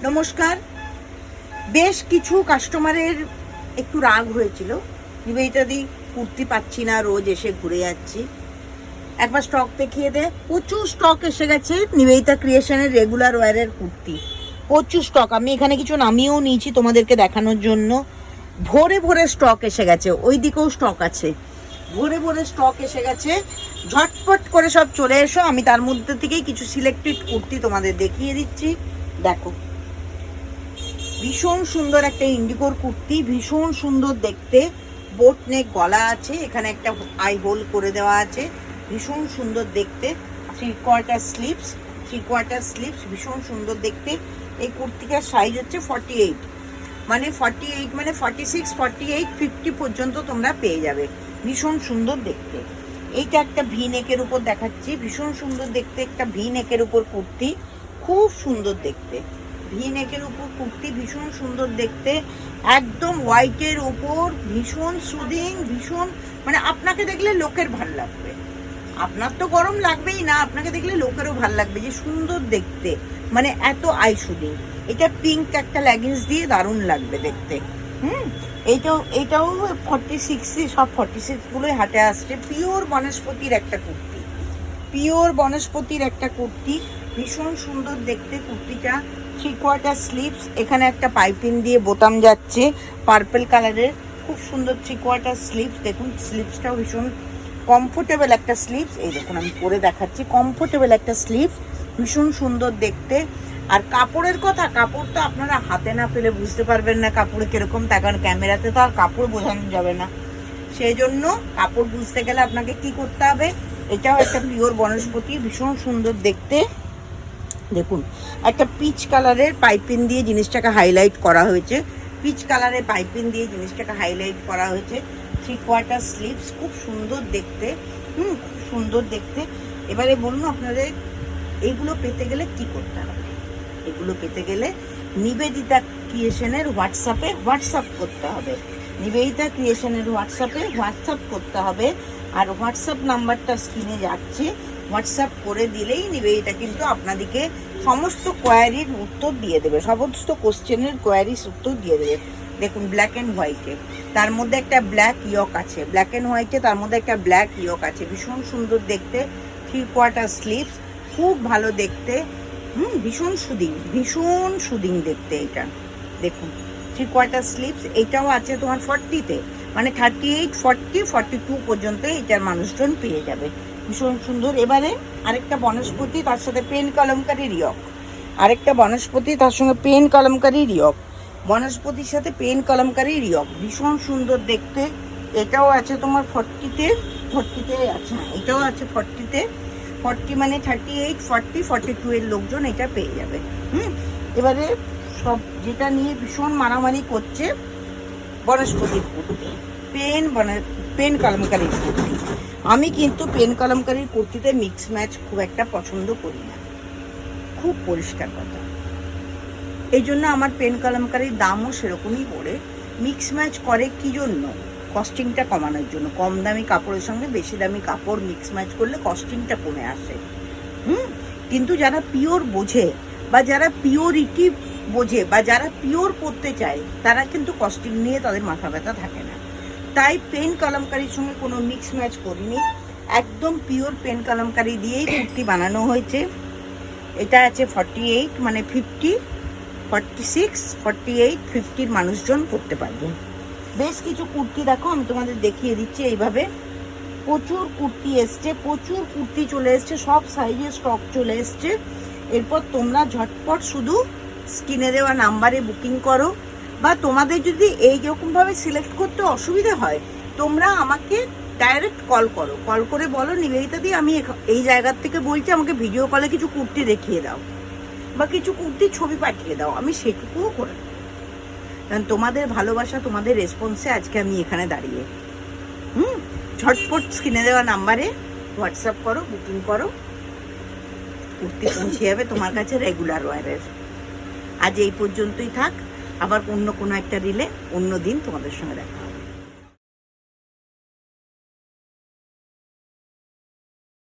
নমস্কার। বেশ কিছু কাস্টমারের একটু রাগ হয়েছিল, নিবেদিতাদি কুর্তি পাচ্ছি না, রোজ এসে ঘুরে যাচ্ছি, একবার স্টক দেখিয়ে দে। প্রচুর স্টক এসে গেছে নিবেদিতা ক্রিয়েশনের রেগুলার ওয়্যারের কুর্তি, প্রচুর স্টক। আমি এখানে কিছু নামিয়েও নিয়েছি তোমাদেরকে দেখানোর জন্য। ভোরে ভোরে স্টক এসে গেছে, ওই দিকেও স্টক আছে, ভোরে ভোরে স্টক এসে গেছে। ঝটপট করে সব চলে এসো, আমি তার মধ্যে থেকেই কিছু সিলেক্টেড কুর্তি তোমাদের দেখিয়ে দিচ্ছি। দেখো, ভীষণ সুন্দর একটা ইন্ডিগোর কুর্তি, ভীষণ সুন্দর দেখতে। বোট নেক গলা আছে, এখানে একটা আই হোল করে দেওয়া আছে, ভীষণ সুন্দর দেখতে। 3/4 স্লিভস, ভীষণ সুন্দর দেখতে। এই কুর্তিটার সাইজ হচ্ছে 48, মানে 48 মানে 46, 48, 50 পর্যন্ত তোমরা পেয়ে যাবে। ভীষণ সুন্দর দেখতে। এইটা একটা ভি নেকের উপর দেখাচ্ছি, ভীষণ সুন্দর দেখতে একটা ভি নেকের উপর কুর্তি, খুব সুন্দর দেখতে। ভি নেকের উপর কুর্তি, ভীষণ সুন্দর দেখতে, একদম হোয়াইটের উপর, ভীষণ সুদিং, ভীষণ মানে আপনাকে দেখলে লোকের ভাল লাগবে। আপনার তো গরম লাগবেই না, আপনাকে দেখলে লোকেরও ভাল লাগবে যে সুন্দর দেখতে, মানে এত আই সুদিং। এটা পিঙ্ক একটা লেগিংস দিয়ে দারুণ লাগবে দেখতে। এইটাও 46, সব 46 গুলোই হাটে আসছে। পিওর বনস্পতির একটা কুর্তি, পিওর বনস্পতির একটা কুর্তি, ভীষণ সুন্দর দেখতে কুর্তিটা। 3/4 স্লিভস, এখানে একটা পাইপিং দিয়ে বোতাম যাচ্ছে পার্পল কালারের, খুব সুন্দর 3/4 স্লিভস। দেখুন স্লিভসটাও ভীষণ কমফোর্টেবল একটা স্লিভস। এই দেখুন আমি পরে দেখাচ্ছি, কমফোর্টেবল একটা স্লিভস, ভীষণ সুন্দর দেখতে। আর কাপড়ের কথা, কাপড় তো আপনারা হাতে না পেলে বুঝতে পারবেন না কাপড়ে কিরকম, তার কারণ ক্যামেরাতে তো আর কাপড় বোঝানো যাবে না। সেই জন্য কাপড় বুঝতে গেলে আপনাকে কি করতে হবে, এটাও একটা পিওর বনস্পতি, ভীষণ সুন্দর দেখতে। দেখুন একটা পিচ কালারের পাইপিং দিয়ে জিনিসটাকে হাইলাইট করা হয়েছে, পিচ কালারের পাইপিং দিয়ে জিনিসটাকে হাইলাইট করা হয়েছে। 3/4 স্লিভস, খুব সুন্দর দেখতে, খুব সুন্দর দেখতে। এবারে বলুন আপনাদের এইগুলো পেতে গেলে কি করতে হবে। এগুলো পেতে গেলে নিবেদিতা ক্রিয়েশনের হোয়াটসঅ্যাপ করতে হবে, নিবেদিতা ক্রিয়েশনের হোয়াটসঅ্যাপ করতে হবে। আর হোয়াটসঅ্যাপ নাম্বারটা স্ক্রিনে যাচ্ছে, হোয়াটসঅ্যাপ করে দিলেই নিবেদিতা কিন্তু আপনাদেরকে সমস্ত কোয়ারির উত্তর দিয়ে দেবে, সমস্ত কোশ্চেনের কোয়ারির উত্তর দিয়ে দেবে। দেখুন ব্ল্যাক অ্যান্ড হোয়াইটে, তার মধ্যে একটা ব্ল্যাক ইয়ক আছে, ব্ল্যাক অ্যান্ড হোয়াইটে তার মধ্যে একটা ব্ল্যাক ইয়ক আছে, ভীষণ সুন্দর দেখতে। 3/4 স্লিভস, খুব ভালো দেখতে, ভীষণ সুদিং দেখতে। এটা দেখুন 3/4 স্লিভস, এইটাও আছে তোমার 40-তে, মানে 38, 40, 42 পর্যন্ত এটার মানুষজন পেয়ে যাবে, ভীষণ সুন্দর। এবারে আরেকটা বনস্পতি, তার সাথে পেন কলমকারী রিয়ক, আরেকটা বনস্পতি তার সঙ্গে পেন কলমকারী রিয়ক, বনস্পতির সাথে পেন কলমকারী রিয়ক, ভীষণ সুন্দর দেখতে। এটাও আছে তোমার 40-তে আছে, এটাও আছে 40-তে। 40 মানে 38, 40, 42 এর লোকজন এটা পেয়ে যাবে। এবারে সব যেটা নিয়ে ভীষণ মারামারি করছে, বনস্পতির কুর্তি, পেন কলমকারীর কুর্তি। আমি কিন্তু পেন কলমকারীর কুর্তিতে মিক্স ম্যাচ খুব একটা পছন্দ করি না, খুব পরিষ্কার কথা। এই জন্য আমার পেন কলমকারীর দামও সেরকমই পড়ে। মিক্স ম্যাচ করে কি জন্য? কস্টিংটা কমানোর জন্য। কম দামি কাপড়ের সঙ্গে বেশি দামি কাপড় মিক্স ম্যাচ করলে কস্টিংটা কমে আসে। কিন্তু যারা পিওর বোঝে, বা যারা পিওরিটি বোঝে, বা যারা পিওর পরতে চায়, তারা কিন্তু কস্টিং নিয়ে তাদের মাথা ব্যথা থাকে না। তাই পেন কলমকারীর সঙ্গে কোনো মিক্স ম্যাচ করিনি, একদম পিওর পেন কলমকারী দিয়েই কুর্তি বানানো হয়েছে। এটা আছে 48, মানে 50, 46, 48, 50 মানুষজন করতে পারবে। বেশ কিছু কুর্তি দেখো আমি তোমাদের দেখিয়ে দিচ্ছি। এইভাবে প্রচুর কুর্তি এসছে, প্রচুর কুর্তি চলে এসছে, সব সাইজের স্টক চলে এসছে। এরপর তোমরা ঝটপট শুধু স্ক্রিনে দেওয়া নাম্বারে বুকিং করো, বা তোমাদের যদি এইরকমভাবে সিলেক্ট করতে অসুবিধা হয়, তোমরা আমাকে ডাইরেক্ট কল করো, কল করে বলো নিবেদিতাদি আমি এই জায়গার থেকে বলছি, আমাকে ভিডিও কলে কিছু কুর্তি দেখিয়ে দাও, বা কিছু কুর্তির ছবি পাঠিয়ে দাও, আমি সেটুকুও করে দেবো। কারণ তোমাদের ভালোবাসা, তোমাদের রেসপন্সে আজকে আমি এখানে দাঁড়িয়ে। ঝটপট স্ক্রিনে দেওয়া নাম্বারে হোয়াটসঅ্যাপ করো, বুকিং করো, কুর্তি পৌঁছে যাবে তোমার কাছে রেগুলার ওয়্যারের। আজ এই পর্যন্তই থাক, আবার অন্য কোনো একটা রিলে অন্য দিন তোমাদের সঙ্গে দেখা।